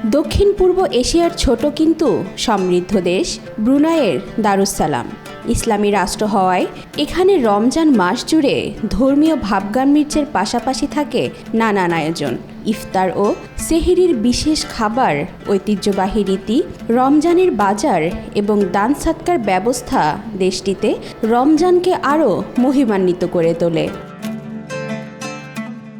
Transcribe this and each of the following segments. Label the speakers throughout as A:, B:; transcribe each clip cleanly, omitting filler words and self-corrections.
A: দক্ষিণ পূর্ব এশিয়ার ছোট কিন্তু সমৃদ্ধ দেশ ব্রুনাইয়ের দারুস-সালাম ইসলামী রাষ্ট্র হওয়ায় এখানে রমজান মাস জুড়ে ধর্মীয় ভাবগাম্ভীর্যের পাশাপাশি থাকে নানান আয়োজন। ইফতার ও সেহরির বিশেষ খাবার, ঐতিহ্যবাহী রীতি, রমজানের বাজার এবং দান সৎকার ব্যবস্থা দেশটিতে রমজানকে আরও মহিমান্বিত করে তোলে।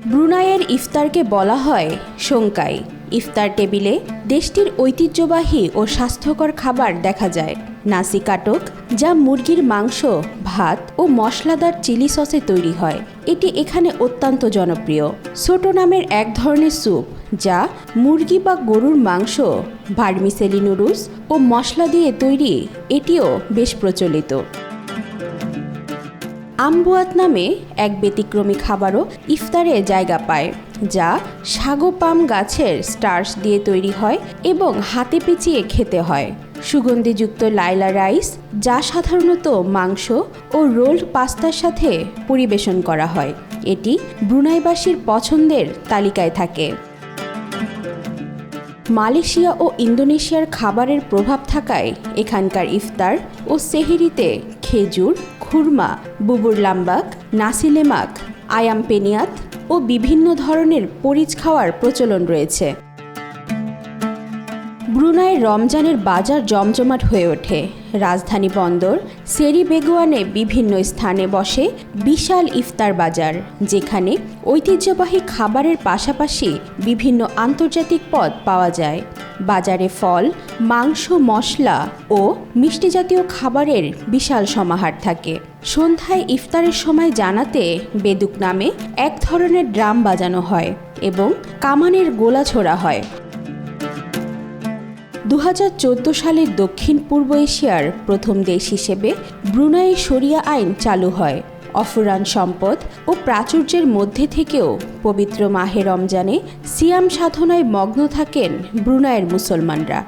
A: ব্রুনাইয়ের ইফতারকে বলা হয় শোংকাই। ইফতার টেবিলে দেশটির ঐতিহ্যবাহী ও স্বাস্থ্যকর খাবার দেখা যায়। নাসি কাটক, যা মুরগির মাংস, ভাত ও মশলাদার চিলি সসে তৈরি হয়, এটি এখানে অত্যন্ত জনপ্রিয়। সোটো নামের এক ধরনের স্যুপ, যা মুরগি বা গরুর মাংস, ভার্মিসেলি নুডলস ও মশলা দিয়ে তৈরি, এটিও বেশ প্রচলিত। আমবুয়াত নামে এক ব্যতিক্রমী খাবারও ইফতারে জায়গা পায়, যা সাগো পাম গাছের স্টার্চ দিয়ে তৈরি হয় এবং হাতে পেঁচিয়ে খেতে হয়। সুগন্ধিযুক্ত লাইলা রাইস, যা সাধারণত মাংস ও রোল্ড পাস্তার সাথে পরিবেশন করা হয়, এটি ব্রুনাইবাসীর পছন্দের তালিকায় থাকে। মালয়েশিয়া ও ইন্দোনেশিয়ার খাবারের প্রভাব থাকায় এখানকার ইফতার ও সেহরিতে খেজুর, খুরমা, বুবুর লাম্বাক, নাসি লেমাক, আয়াম পেনিয়াত ও বিভিন্ন ধরনের পরিচ খাওয়ার প্রচলন রয়েছে। ব্রুনাইয়ের রমজানের বাজার জমজমাট হয়ে ওঠে। রাজধানী বন্দর সেরি বেগুয়ানে বিভিন্ন স্থানে বসে বিশাল ইফতার বাজার, যেখানে ঐতিহ্যবাহী খাবারের পাশাপাশি বিভিন্ন আন্তর্জাতিক পদ পাওয়া যায়। বাজারে ফল, মাংস, মশলা ও মিষ্টি জাতীয় খাবারের বিশাল সমাহার থাকে। সন্ধ্যায় ইফতারের সময় জানাতে বেদুক নামে এক ধরনের ড্রাম বাজানো হয় এবং কামানের গোলা ছোড়া হয়। 2014 সালে দক্ষিণ পূর্ব এশিয়ার প্রথম দেশ হিসেবে ব্রুনাই শরিয়া আইন চালু হয়। অফুরান সম্পদ ও প্রাচুর্যের মধ্যে থেকেও পবিত্র মাহে রমজানে সিয়াম সাধনায় মগ্ন থাকেন ব্রুনাইয়ের মুসলমানরা।